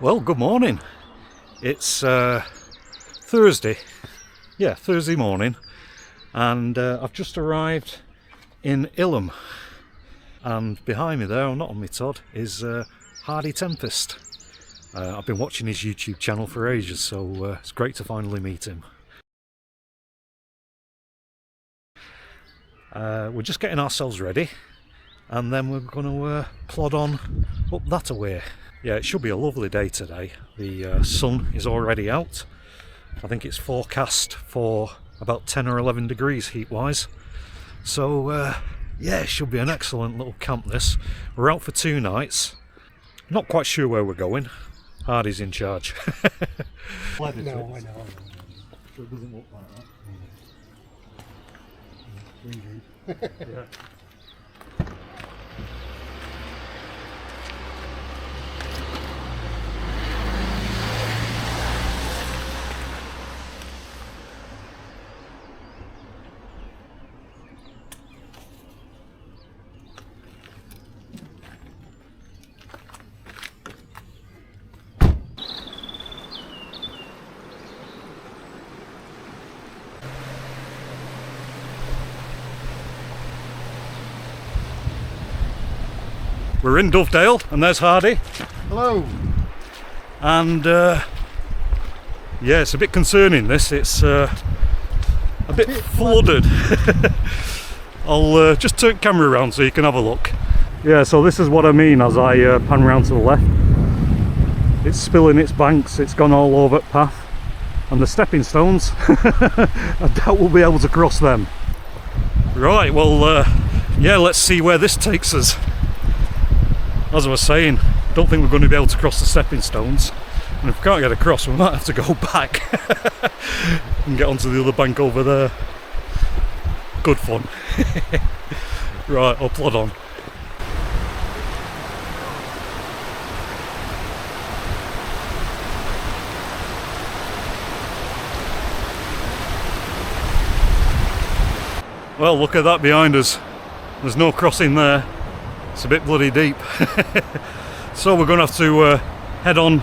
Well, good morning. It's Thursday. Yeah, Thursday morning, and I've just arrived in Ilam. And behind me there, not on my Todd, is Hardy Tempest. I've been watching his YouTube channel for ages, so it's great to finally meet him. We're just getting ourselves ready, and then we're going to plod on up that way. Yeah, it should be a lovely day today. The sun is already out. I think it's forecast for about 10 or 11 degrees heat-wise. So, yeah, it should be an excellent little camp this. We're out for 2 nights. Not quite sure where we're going. Hardy's in charge. No, I know. So it doesn't look like that. Yeah. We're in Dovedale, and there's Hardy. Hello. And yeah, it's a bit concerning this. It's a bit flooded. I'll just turn the camera around so you can have a look. Yeah, so this is what I mean as I pan round to the left. It's spilling its banks, it's gone all over the path. And the stepping stones, I doubt we'll be able to cross them. Right, well, yeah, let's see where this takes us. As I was saying, don't think we're going to be able to cross the stepping stones, and if we can't get across, we might have to go back and get onto the other bank over there. Good fun. Right, I'll plod on. Well, look at that behind us. There's no crossing there. It's a bit bloody deep. So we're going to have to head on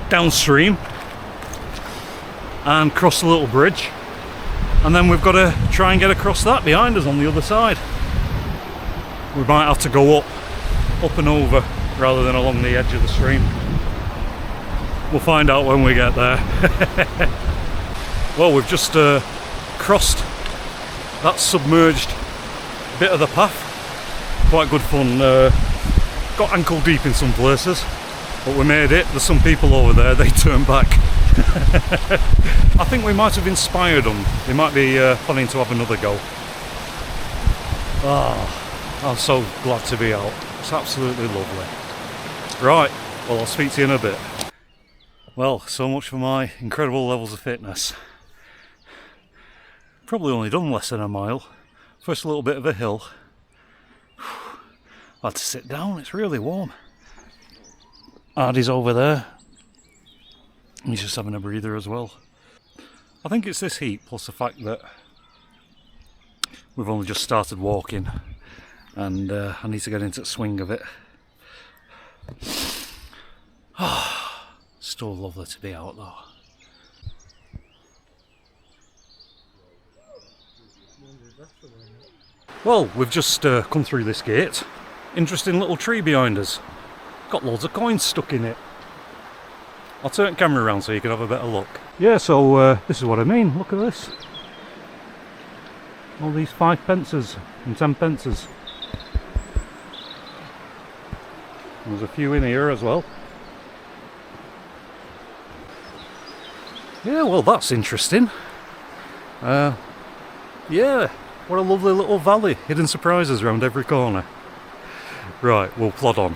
downstream and cross the little bridge, and then we've got to try and get across that behind us on the other side. We might have to go up and over rather than along the edge of the stream. We'll find out when we get there. Well, we've just crossed that submerged bit of the path. Quite good fun. Got ankle deep in some places, but we made it. There's some people over there, they turned back. I think we might have inspired them. They might be planning to have another go. Oh, I'm so glad to be out. It's absolutely lovely. Right, well, I'll speak to you in a bit. Well, so much for my incredible levels of fitness. Probably only done less than a mile. First a little bit of a hill. I had to sit down, it's really warm. Hardy's over there. He's just having a breather as well. I think it's this heat plus the fact that we've only just started walking, and I need to get into the swing of it. Still lovely to be out though. Well, we've just come through this gate. Interesting little tree behind us. Got loads of coins stuck in it. I'll turn the camera around so you can have a better look. Yeah, so this is what I mean. Look at this. All these 5 pences and 10 pences. There's a few in here as well. Yeah, well, that's interesting. Yeah, what a lovely little valley. Hidden surprises around every corner. Right, we'll plod on.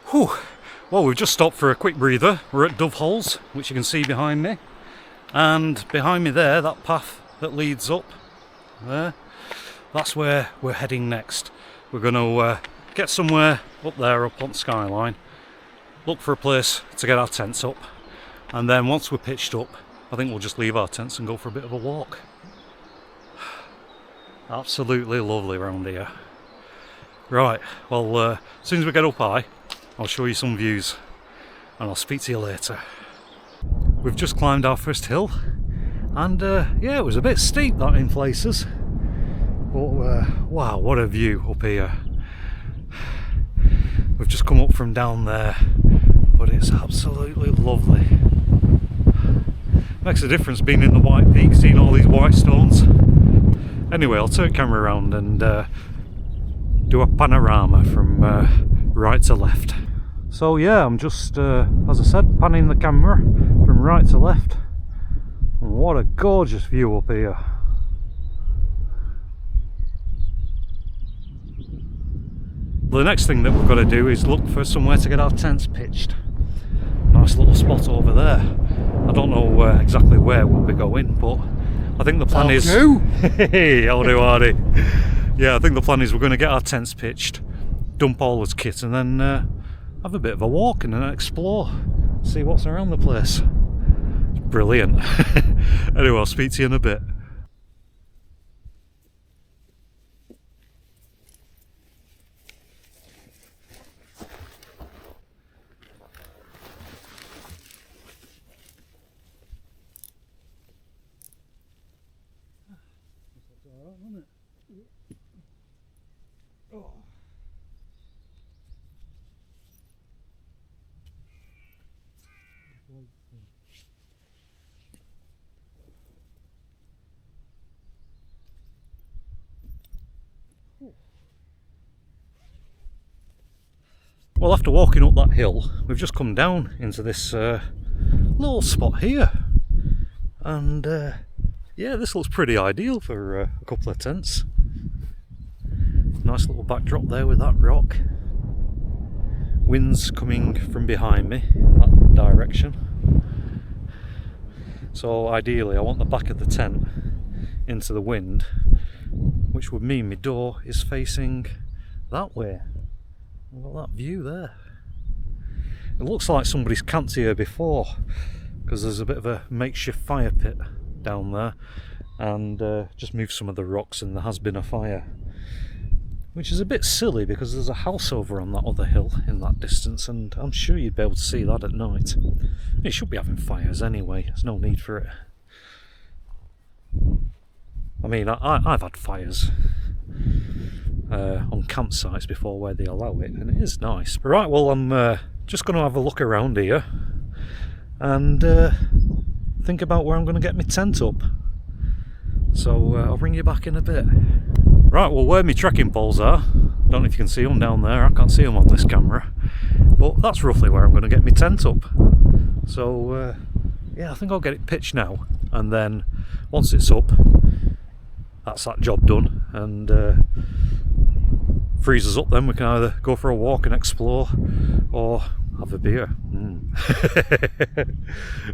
Whew. Well, we've just stopped for a quick breather. We're at Dovedale, which you can see behind me. And behind me there, that path that leads up there, that's where we're heading next. We're going to get somewhere up there, up on Skyline, look for a place to get our tents up, and then once we're pitched up, I think we'll just leave our tents and go for a bit of a walk. Absolutely lovely around here. Right, well, as soon as we get up high, I'll show you some views, and I'll speak to you later. We've just climbed our first hill, and yeah, it was a bit steep that in places, but wow, what a view up here. We've just come up from down there, but it's absolutely lovely. Makes a difference being in the White Peak, seeing all these white stones. Anyway, I'll turn the camera around and do a panorama from right to left. So yeah, I'm just, as I said, panning the camera from right to left. And what a gorgeous view up here. The next thing that we've got to do is look for somewhere to get our tents pitched. Nice little spot over there. I don't know exactly where we'll be going, but I think the plan is... Hey, how do Hardy? Yeah, I think the plan is we're going to get our tents pitched, dump all this kit, and then have a bit of a walk and then explore, see what's around the place. It's brilliant. Anyway, I'll speak to you in a bit. Well, after walking up that hill, we've just come down into this little spot here, and yeah, this looks pretty ideal for a couple of tents. Nice little backdrop there with that rock. Wind's coming from behind me in that direction, so ideally I want the back of the tent into the wind, which would mean my door is facing that way. I've got that view there. It looks like somebody's camped here before, because there's a bit of a makeshift fire pit down there, and just moved some of the rocks and there has been a fire, which is a bit silly because there's a house over on that other hill in that distance, and I'm sure you'd be able to see that at night. It should be having fires anyway, there's no need for it. I mean, I've had fires on campsites before where they allow it, and it is nice. Right, well, I'm just going to have a look around here and think about where I'm going to get my tent up. So I'll bring you back in a bit. Right, well, where my trekking poles are, I don't know if you can see them down there, I can't see them on this camera, but that's roughly where I'm going to get my tent up. So yeah, I think I'll get it pitched now, and then once it's up, that's that job done, and freezes up, then we can either go for a walk and explore or have a beer.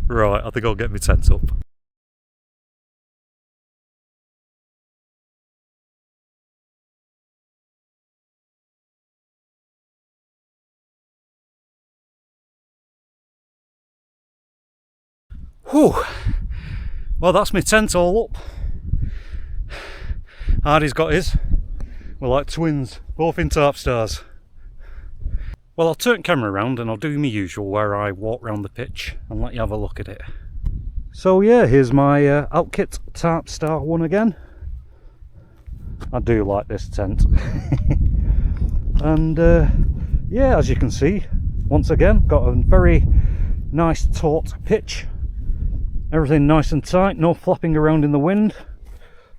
Right, I think I'll get my tent up. Whew, well, that's my tent all up. Hardy's got his. We're like twins, both in Tarpstars. Well, I'll turn the camera around and I'll do my usual where I walk around the pitch and let you have a look at it. So yeah, here's my Outkit Tarpstar one again. I do like this tent. And yeah, as you can see, once again, got a very nice taut pitch. Everything nice and tight, no flapping around in the wind.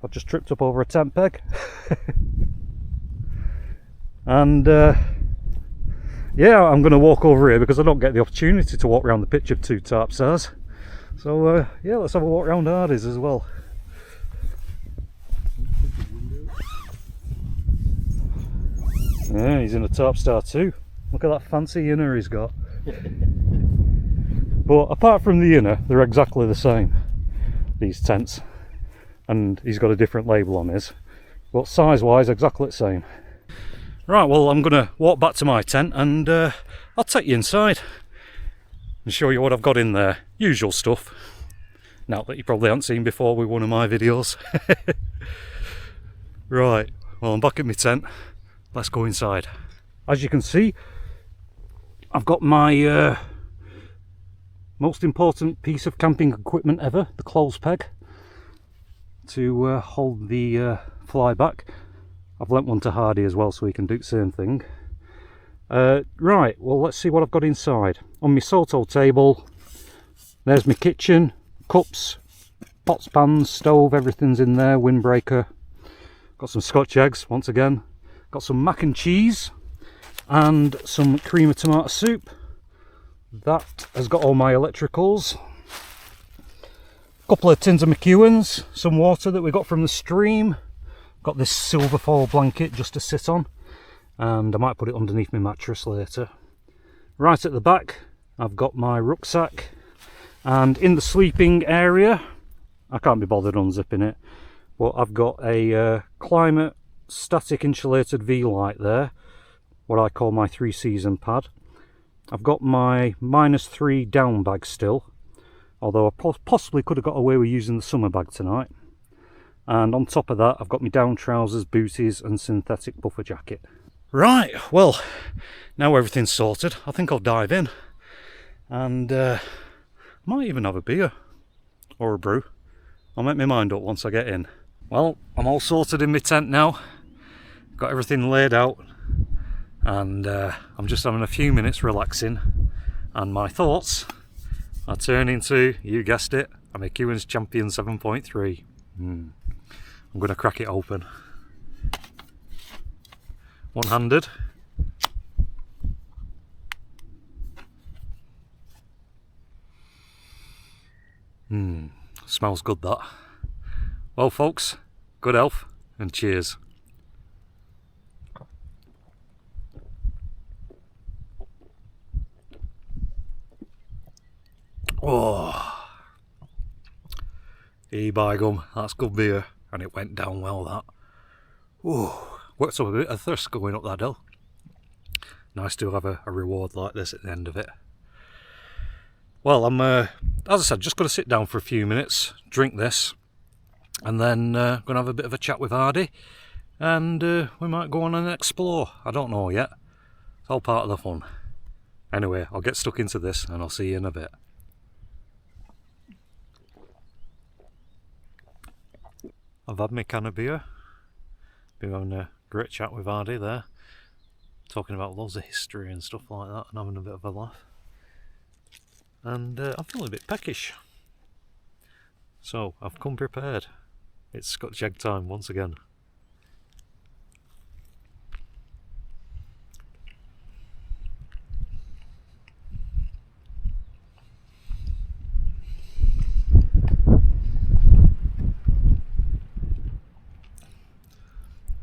I've just tripped up over a tent peg. And yeah, I'm going to walk over here because I don't get the opportunity to walk around the pitch of two Tarpstars. So yeah, let's have a walk around Hardy's as well. Yeah, he's in a Tarpstar too. Look at that fancy inner he's got. But apart from the inner, they're exactly the same, these tents. And he's got a different label on his. But size wise, exactly the same. Right, well, I'm going to walk back to my tent and I'll take you inside and show you what I've got in there. Usual stuff. Now that you probably haven't seen before with one of my videos. Right, well, I'm back at my tent. Let's go inside. As you can see, I've got my most important piece of camping equipment ever, the clothes peg, to hold the fly back. I've lent one to Hardy as well so he can do the same thing. Right, well, let's see what I've got inside. On my Soto table, there's my kitchen, cups, pots, pans, stove, everything's in there, windbreaker. Got some Scotch eggs, once again. Got some mac and cheese and some cream of tomato soup. That has got all my electricals. A couple of tins of McEwen's, some water that we got from the stream. Got this silver foil blanket just to sit on, and I might put it underneath my mattress later. Right at the back, I've got my rucksack, and in the sleeping area, I can't be bothered unzipping it, but I've got a climate static insulated V-light there, what I call my 3-season pad. I've got my -3 down bag still, although I possibly could have got away with using the summer bag tonight. And on top of that, I've got my down trousers, booties and synthetic puffer jacket. Right, well, now everything's sorted, I think I'll dive in. And I might even have a beer. Or a brew. I'll make my mind up once I get in. Well, I'm all sorted in my tent now. Got everything laid out. And I'm just having a few minutes relaxing. And my thoughts are turning to, you guessed it, a McEwen's Champion 7.3. I'm going to crack it open. One-handed. Smells good, that. Well, folks, good health and cheers. Oh, by gum, that's good beer, and it went down well, that. Oh, worked up a bit of thirst going up that hill. Nice to have a reward like this at the end of it. Well, I'm, as I said, just going to sit down for a few minutes, drink this, and then going to have a bit of a chat with Hardy, and we might go on and explore. I don't know yet. It's all part of the fun. Anyway, I'll get stuck into this, and I'll see you in a bit. I've had my can of beer. Been having a great chat with Hardy there, talking about loads of history and stuff like that, and having a bit of a laugh. And I'm feeling a bit peckish, so I've come prepared. It's Scotch egg time once again.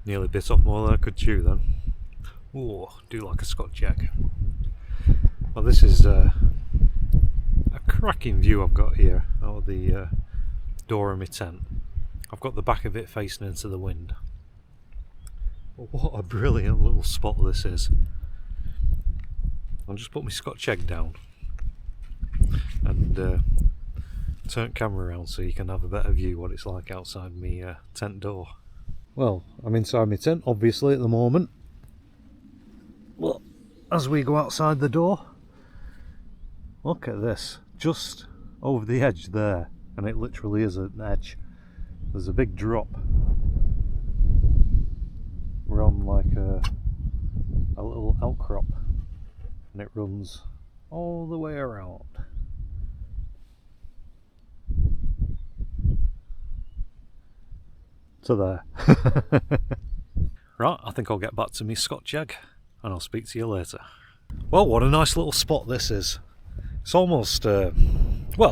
Nearly bit off more than I could chew then. Ooh, do like a Scotch egg. Well, this is a cracking view I've got here out of the door of my tent. I've got the back of it facing into the wind. What a brilliant little spot this is. I'll just put my Scotch egg down and turn camera around so you can have a better view what it's like outside my tent door. Well, I'm inside my tent obviously at the moment. Well, as we go outside the door, look at this, just over the edge there, and it literally is an edge. There's a big drop. We're on like a little outcrop, and it runs all the way around. To there. Right, I think I'll get back to me Scotch egg, and I'll speak to you later. Well, what a nice little spot this is. It's almost, well,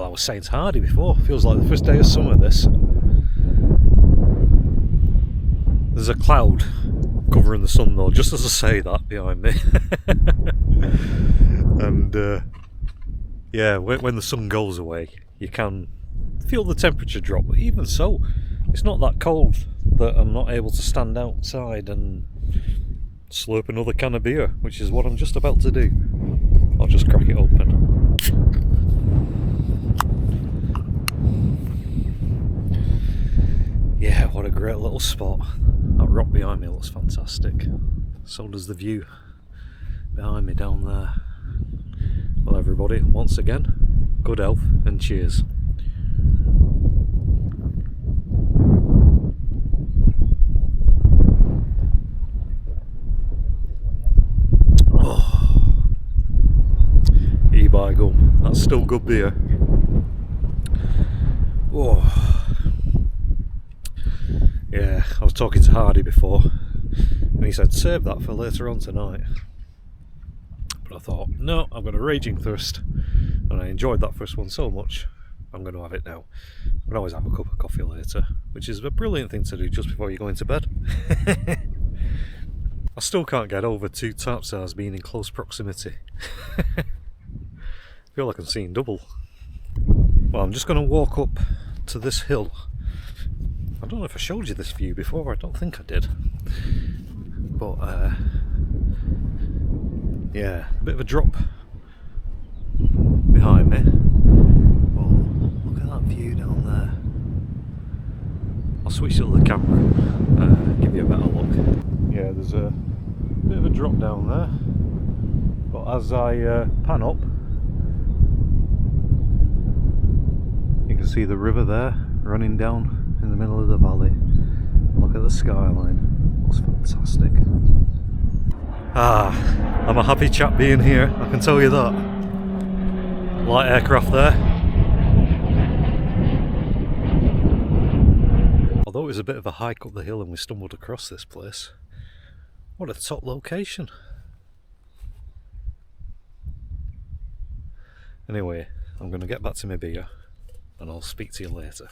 I was saying to Hardy before, feels like the first day of summer, this. There's a cloud covering the sun though, just as I say that, behind me. And, yeah, when the sun goes away, you can feel the temperature drop, but even so, it's not that cold that I'm not able to stand outside and slurp another can of beer, which is what I'm just about to do. I'll just crack it open. Yeah, what a great little spot. That rock behind me looks fantastic. So does the view behind me down there. Well everybody, once again, good health and cheers. Oh, e-by gum, that's still good beer. Oh. Yeah, I was talking to Hardy before and he said save that for later on tonight. But I thought, no, I've got a raging thirst and I enjoyed that first one so much, I'm going to have it now. I can always have a cup of coffee later, which is a brilliant thing to do just before you go into bed. I still can't get over two Tarpstars being in close proximity. I feel like I'm seeing double. Well, I'm just going to walk up to this hill. I don't know if I showed you this view before, I don't think I did. But yeah, a bit of a drop behind me. Oh, look at that view down there. I'll switch to the camera, give you a better look. Yeah, there's a bit of a drop down there. But as I pan up, you can see the river there running down in the middle of the valley. Look at the skyline, looks fantastic. I'm a happy chap being here, I can tell you that. Light aircraft there. Although it was a bit of a hike up the hill and we stumbled across this place, what a top location. Anyway, I'm going to get back to my beer and I'll speak to you later.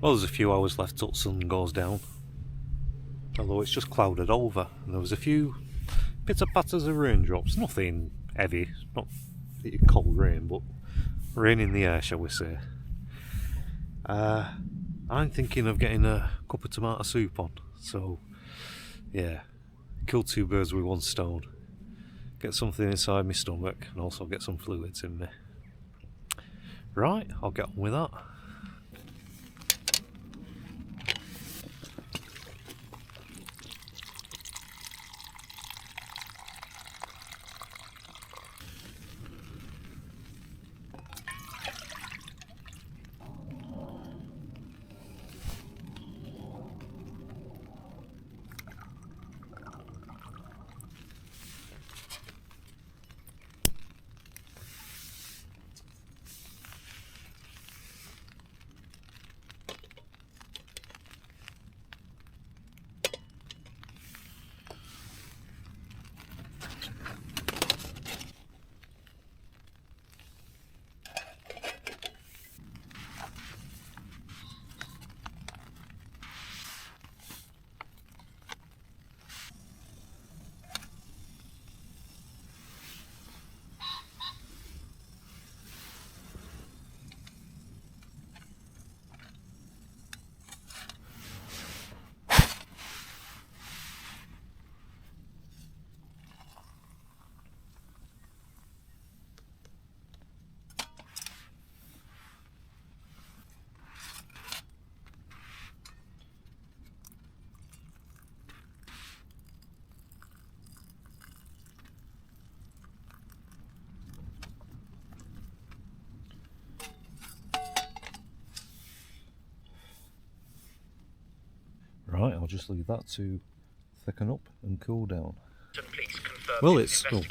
Well, there's a few hours left till the sun goes down, although it's just clouded over, and there was a few pitter patters of raindrops, nothing heavy, not cold rain, but rain in the air, shall we say. I'm thinking of getting a cup of tomato soup on, so yeah, kill two birds with one stone. Get something inside my stomach and also get some fluids in me. Right, I'll get on with that. Right, I'll just leave that to thicken up and cool down. Well, it's done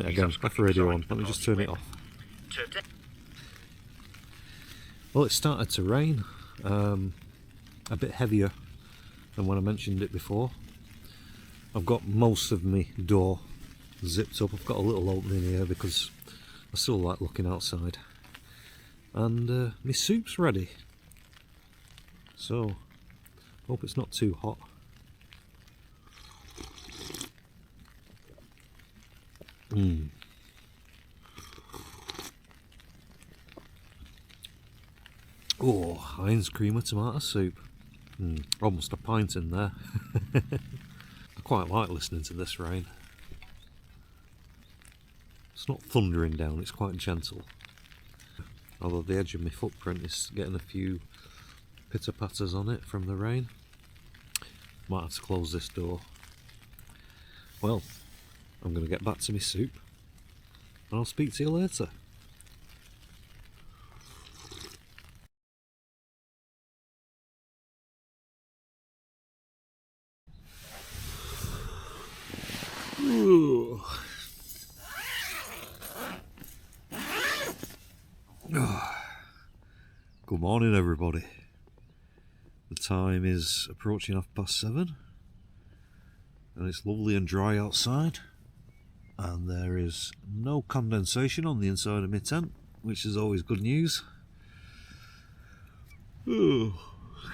it again. Left the radio on. Let me just turn it off. Well, it started to rain, a bit heavier than when I mentioned it before. I've got most of my door zipped up. I've got a little opening here because I still like looking outside. And my soup's ready. So, hope it's not too hot. Oh, Heinz cream of tomato soup. Almost a pint in there. I quite like listening to this rain. It's not thundering down, it's quite gentle. Although the edge of my footprint is getting a few pitter-patters on it from the rain. Might have to close this door. Well, I'm going to get back to my soup and I'll speak to you later. Ooh. Good morning, everybody. The time is approaching 7:30 and it's lovely and dry outside, and there is no condensation on the inside of my tent, which is always good news. Oh,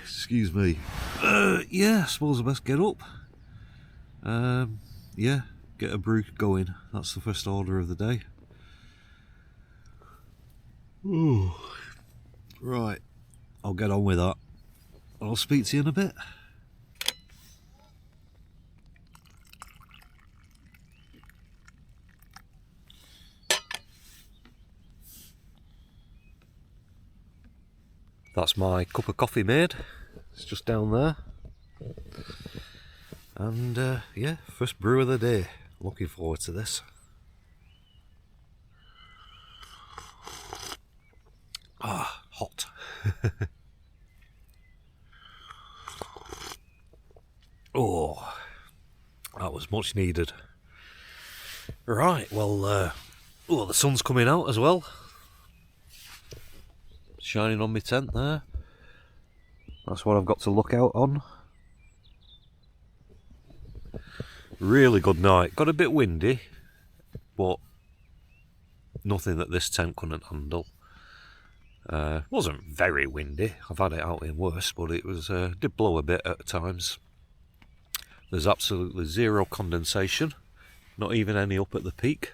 excuse me. Yeah, I suppose I best get up. Yeah, get a brew going. That's the first order of the day. Ooh. Right, I'll get on with that. I'll speak to you in a bit. That's my cup of coffee made. It's just down there. And yeah, first brew of the day. Looking forward to this. Ah, hot. Oh, that was much needed. Right, well, oh, the sun's coming out as well. Shining on my tent there. That's what I've got to look out on. Really good night. Got a bit windy, but nothing that this tent couldn't handle. Wasn't very windy. I've had it out in worse, but it was did blow a bit at times. There's absolutely zero condensation, not even any up at the peak.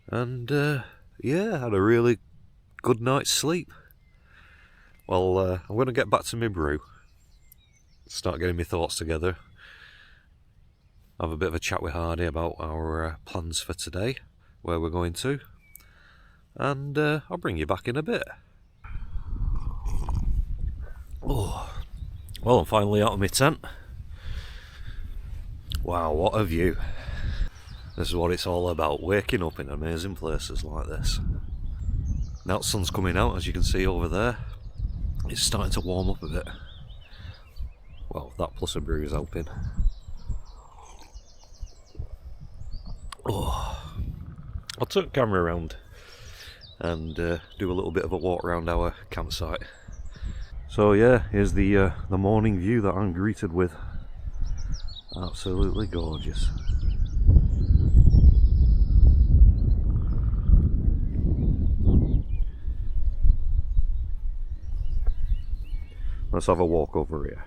And yeah, had a really good night's sleep. Well, I'm going to get back to my brew, start getting my thoughts together, have a bit of a chat with Hardy about our plans for today, where we're going to, and I'll bring you back in a bit. Oh, well, I'm finally out of my tent. Wow, what a view. This is what it's all about, waking up in amazing places like this. Now the sun's coming out, as you can see over there. It's starting to warm up a bit. Well, that plus a brew is helping. Oh, I'll turn the camera around and do a little bit of a walk around our campsite. So yeah, here's the morning view that I'm greeted with. Absolutely gorgeous. Let's have a walk over here.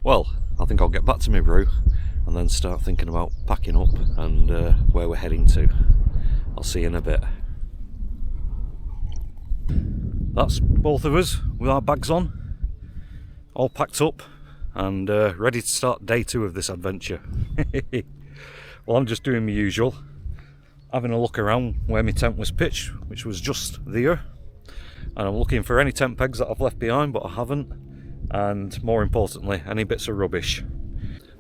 Well, I think I'll get back to my brew and then start thinking about packing up and where we're heading to. I'll see you in a bit. That's both of us with our bags on, all packed up and ready to start day 2 of this adventure. Well, I'm just doing my usual, having a look around where my tent was pitched, which was just there, and I'm looking for any tent pegs that I've left behind but I haven't, and more importantly, any bits of rubbish,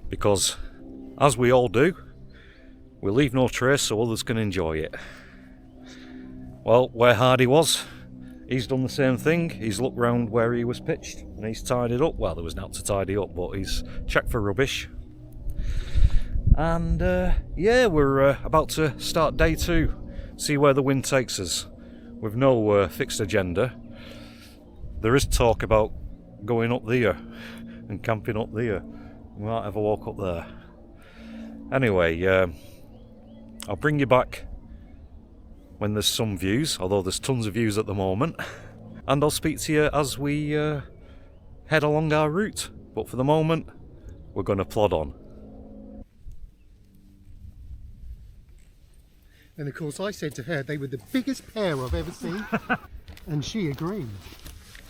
because as we all do, we leave no trace so others can enjoy it. Well, where Hardy was, he's done the same thing. He's looked round where he was pitched and he's tidied up. Well, there was nothing to tidy up, but he's checked for rubbish, And yeah, we're about to start day 2, see where the wind takes us. With no fixed agenda. There is talk about going up there and camping up there. We might have a walk up there. Anyway, I'll bring you back when there's some views, although there's tons of views at the moment. And I'll speak to you as we head along our route. But for the moment, we're going to plod on. And of course I said to her they were the biggest pair I've ever seen. And she agreed.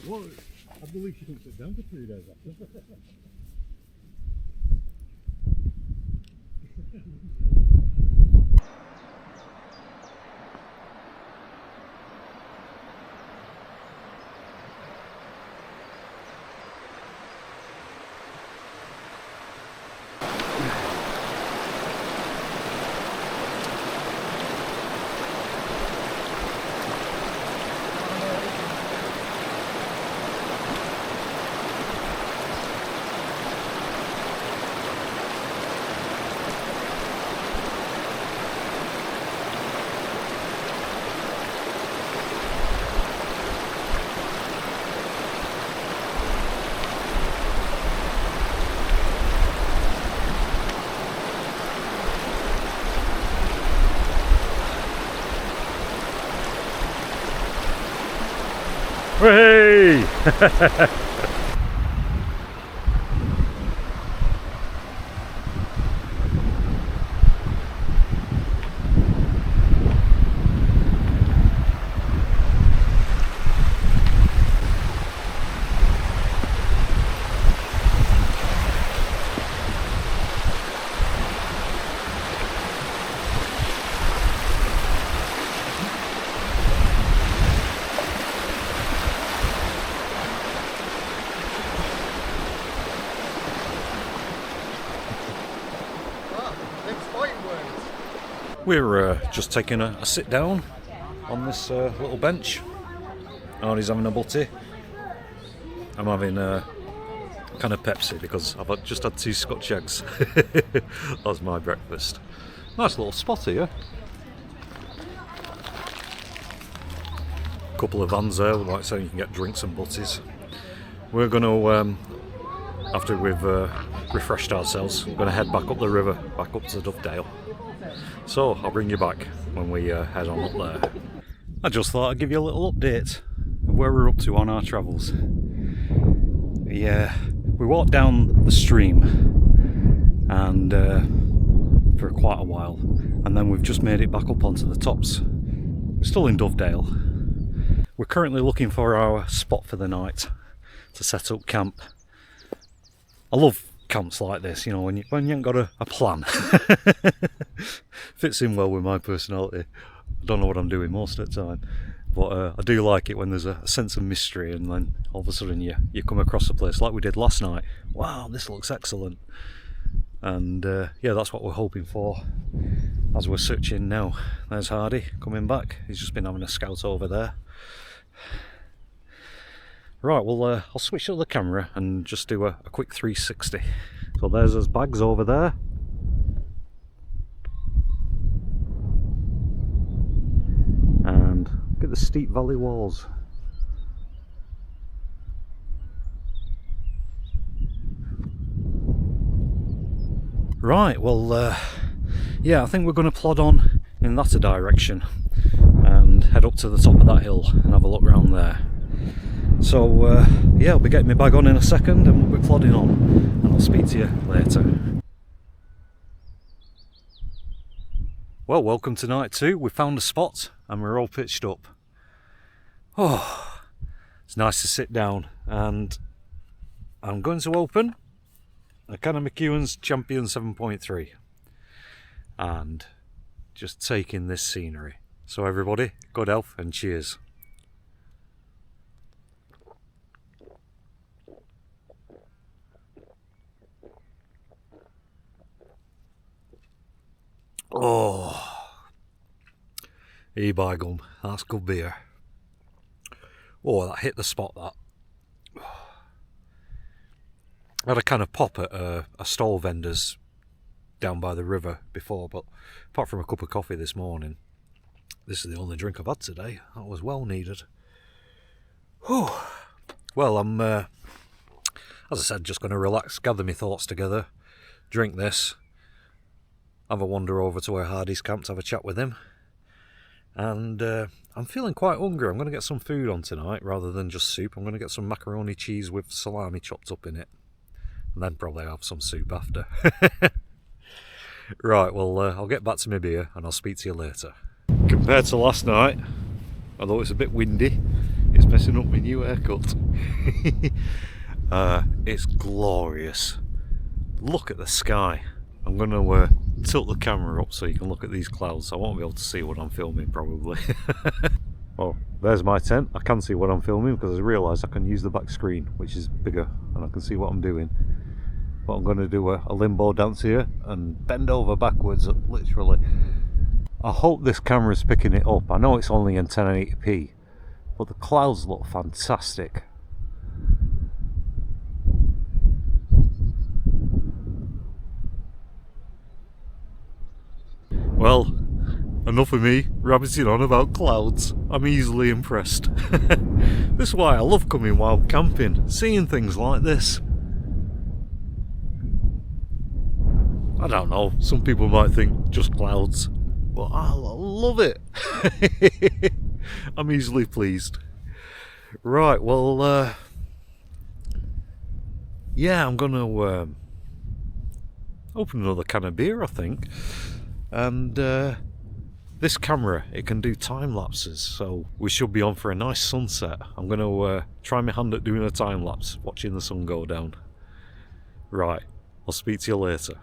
Well, I believe she didn't sit down for 3 days after. Hey! We're just taking a sit down on this little bench. Hardy's having a butty. I'm having a kind of Pepsi because I've just had 2 Scotch eggs. That's my breakfast. Nice little spot here. Couple of vans there, like so you can get drinks and butties. We're going to, after we've refreshed ourselves, we're going to head back up the river, back up to Dovedale. So I'll bring you back when we head on up there. I just thought I'd give you a little update of where we're up to on our travels. Yeah, we walked down the stream and for quite a while, and then we've just made it back up onto the tops. We're still in Dovedale. We're currently looking for our spot for the night to set up camp. I love camps like this, you know, when you ain't got a plan. Fits in well with my personality. I don't know what I'm doing most of the time, but I do like it when there's a sense of mystery, and then all of a sudden you come across a place like we did last night. Wow, this looks excellent. And yeah, that's what we're hoping for as we're searching now. There's Hardy coming back. He's just been having a scout over there. Right, well, I'll switch up the camera and just do a quick 360. So there's his bags over there. And look at the steep valley walls. Right, well, yeah, I think we're going to plod on in that direction and head up to the top of that hill and have a look around there. So yeah, I'll be getting my bag on in a second and we'll be plodding on, and I'll speak to you later. Well, welcome to night 2. We found a spot and we're all pitched up. Oh, it's nice to sit down, and I'm going to open a can of McEwen's Champion 7.3 and just take in this scenery. So everybody, good health and cheers. Oh, by gum, that's good beer. Oh, that hit the spot, that. I had a kind of pop at a stall vendor's down by the river before, but apart from a cup of coffee this morning, this is the only drink I've had today. That was well needed. Whew. Well, I'm, as I said, just going to relax, gather my thoughts together, drink this, have a wander over to where Hardy's camped, have a chat with him. And I'm feeling quite hungry. I'm going to get some food on tonight rather than just soup. I'm going to get some macaroni cheese with salami chopped up in it. And then probably have some soup after. Right, well, I'll get back to my beer and I'll speak to you later. Compared to last night, although it's a bit windy, it's messing up my new haircut. It's glorious. Look at the sky. I'm going to tilt the camera up so you can look at these clouds. I won't be able to see what I'm filming probably. Well, there's my tent. I can see what I'm filming because I realised I can use the back screen, which is bigger, and I can see what I'm doing. But I'm going to do a limbo dance here and bend over backwards, literally. I hope this camera's picking it up. I know it's only in 1080p, but the clouds look fantastic. Well, enough of me rabbiting on about clouds. I'm easily impressed. This is why I love coming wild camping, seeing things like this. I don't know, some people might think just clouds, but I love it. I'm easily pleased. Right, well, yeah, I'm gonna open another can of beer, I think. And this camera, it can do time lapses, so we should be on for a nice sunset. I'm going to try my hand at doing a time lapse, watching the sun go down. Right, I'll speak to you later.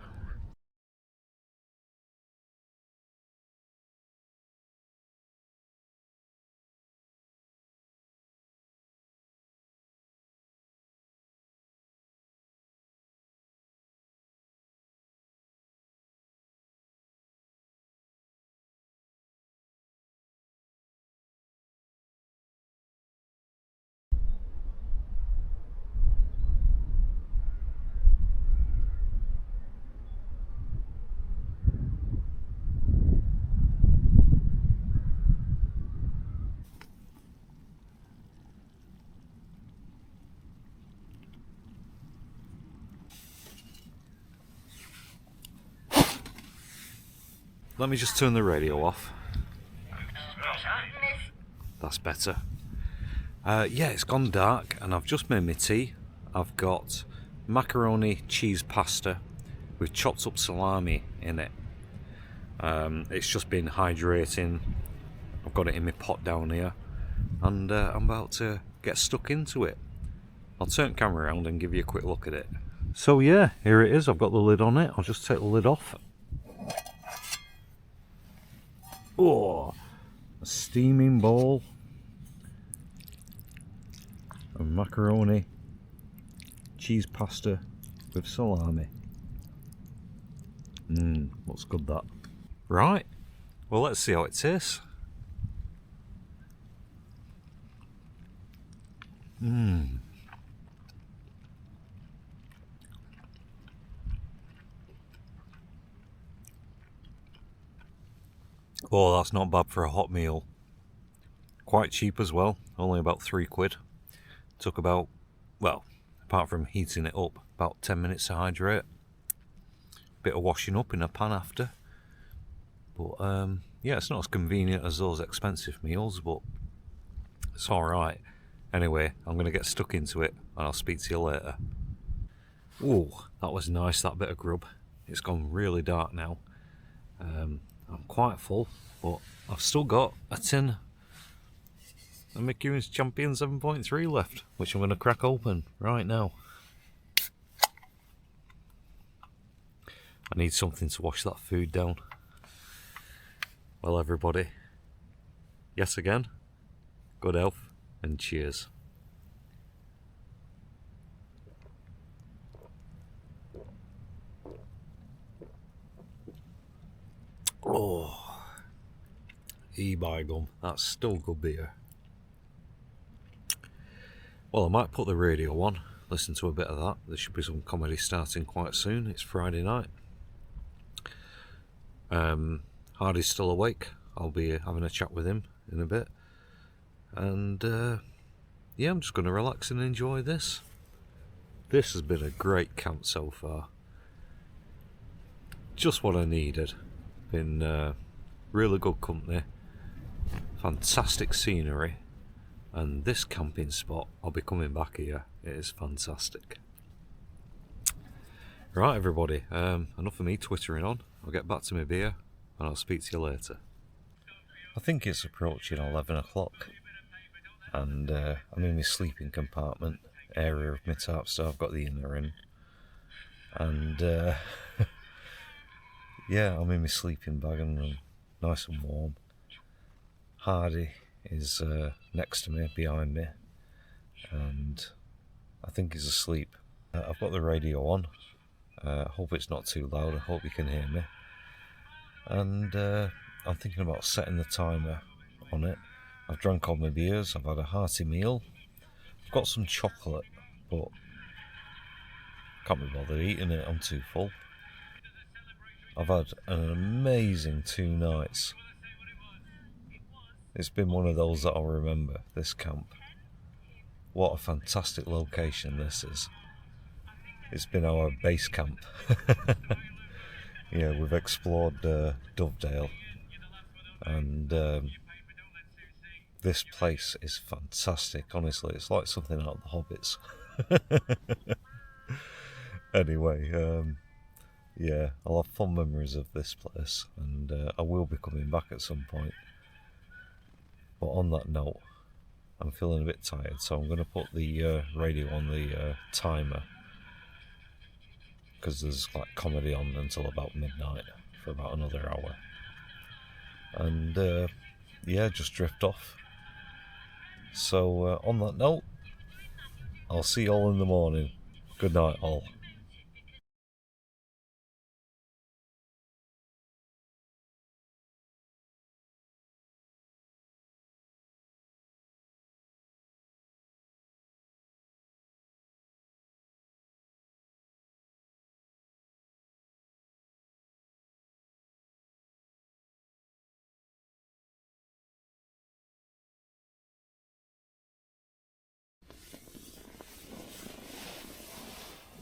Let me just turn the radio off. That's better. Yeah, it's gone dark and I've just made my tea. I've got macaroni cheese pasta with chopped up salami in it. It's just been hydrating. I've got it in my pot down here and I'm about to get stuck into it. I'll turn the camera around and give you a quick look at it. So yeah, here it is. I've got the lid on it. I'll just take the lid off. Oh, a steaming bowl of macaroni cheese pasta with salami. Looks good that. Right, well, let's see how it tastes. Oh, that's not bad for a hot meal. Quite cheap as well, only about £3. Took about, well, apart from heating it up, about 10 minutes to hydrate. Bit of washing up in a pan after. But yeah, it's not as convenient as those expensive meals, but it's alright. Anyway, I'm going to get stuck into it and I'll speak to you later. Oh, that was nice, that bit of grub. It's gone really dark now. I'm quite full, but I've still got a tin of McEwen's Champion 7.3 left, which I'm going to crack open right now. I need something to wash that food down. Well, everybody, yet again, good health and cheers. Oh, by gum, that's still good beer. Well, I might put the radio on, listen to a bit of that. There should be some comedy starting quite soon. It's Friday night. Hardy's still awake. I'll be having a chat with him in a bit. And yeah, I'm just going to relax and enjoy this. This has been a great camp so far. Just what I needed. Been really good company, fantastic scenery, and this camping spot, I'll be coming back here. It is fantastic. Right everybody, enough of me twittering on. I'll get back to my beer and I'll speak to you later. I think it's approaching 11 o'clock and I'm in my sleeping compartment area of my Tarpstar. I've got the inner in and yeah, I'm in my sleeping bag and I'm nice and warm. Hardy is next to me, behind me, and I think he's asleep. I've got the radio on. I hope it's not too loud. I hope you can hear me. And I'm thinking about setting the timer on it. I've drank all my beers. I've had a hearty meal. I've got some chocolate, but can't be bothered eating it. I'm too full. I've had an amazing 2 nights. It's been one of those that I'll remember, this camp. What a fantastic location this is. It's been our base camp. Yeah, we've explored Dovedale, and this place is fantastic. Honestly, it's like something out of the Hobbits. Anyway, yeah, I'll have fond memories of this place, and I will be coming back at some point. But on that note, I'm feeling a bit tired, so I'm going to put the radio on the timer, because there's like comedy on until about midnight for about another hour. And yeah, just drift off. So on that note, I'll see you all in the morning. Good night all.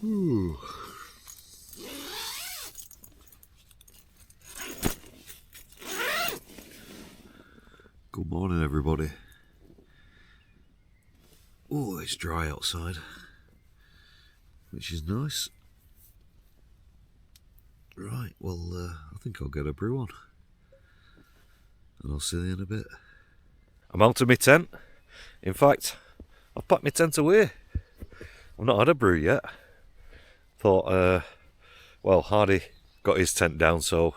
Ooh. Good morning everybody. Oh, it's dry outside, which is nice. Right, well I think I'll get a brew on and I'll see you in a bit. I'm out of my tent. In fact, I've packed my tent away. I've not had a brew yet. Thought, well, Hardy got his tent down, so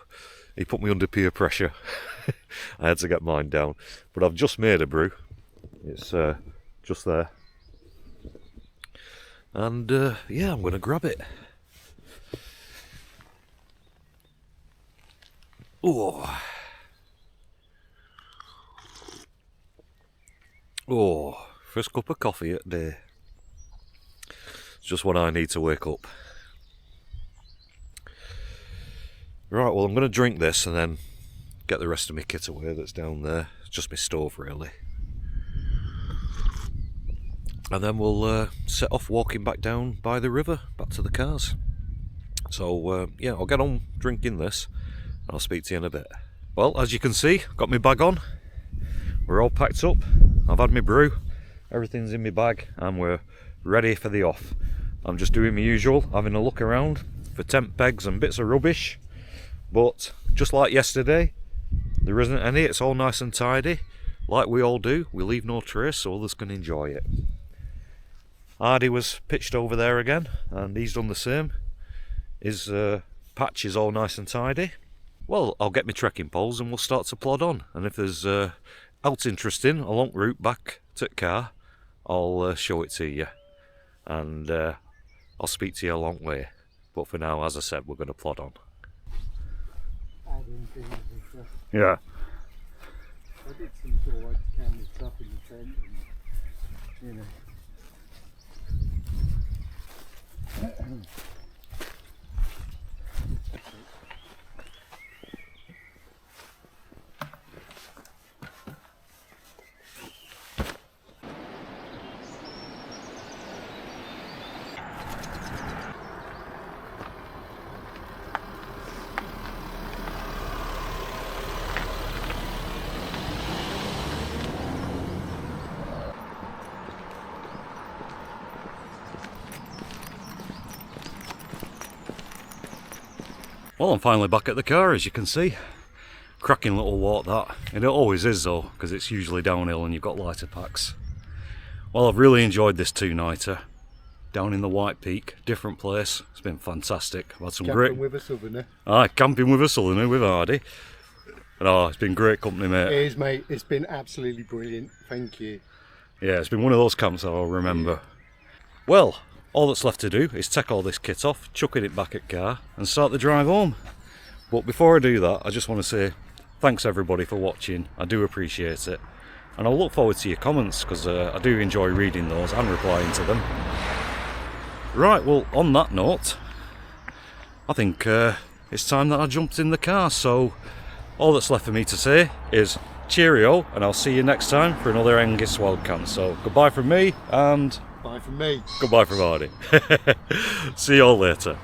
he put me under peer pressure. I had to get mine down. But I've just made a brew. It's just there. And yeah, I'm going to grab it. Oh. Oh, first cup of coffee at day. It's just what I need to wake up. Right, well, I'm going to drink this and then get the rest of my kit away that's down there. It's just my stove, really. And then we'll set off walking back down by the river, back to the cars. So, yeah, I'll get on drinking this and I'll speak to you in a bit. Well, as you can see, I've got my bag on. We're all packed up. I've had my brew. Everything's in my bag and we're ready for the off. I'm just doing my usual, having a look around for tent pegs and bits of rubbish. But just like yesterday, there isn't any. It's all nice and tidy, like we all do. We leave no trace so others can enjoy it. Hardy was pitched over there again, and he's done the same. His patch is all nice and tidy. Well, I'll get my trekking poles and we'll start to plod on. And if there's else interesting along route back to the car, I'll show it to you. And I'll speak to you a long way. But for now, as I said, we're going to plod on. Yeah. I did some sort of like camera stuff in the tent and, you know. Well, I'm finally back at the car, as you can see. Cracking little walk that, and it always is though, because it's usually downhill and you've got lighter packs. Well, I've really enjoyed this two-nighter down in the White Peak, different place. It's been fantastic. I've had some Camping with a southerner. camping with a southerner with Hardy. And it's been great company, mate. It is, mate. It's been absolutely brilliant. Thank you. Yeah, it's been one of those camps that I'll remember. Well, all that's left to do is take all this kit off, chucking it back at car, and start the drive home. But before I do that, I just want to say thanks everybody for watching. I do appreciate it. And I'll look forward to your comments, because I do enjoy reading those and replying to them. Right, well, on that note, I think it's time that I jumped in the car. So all that's left for me to say is cheerio, and I'll see you next time for another Angus Wildcamp. So goodbye from me, and Bye from me. goodbye from Hardy. See you all later.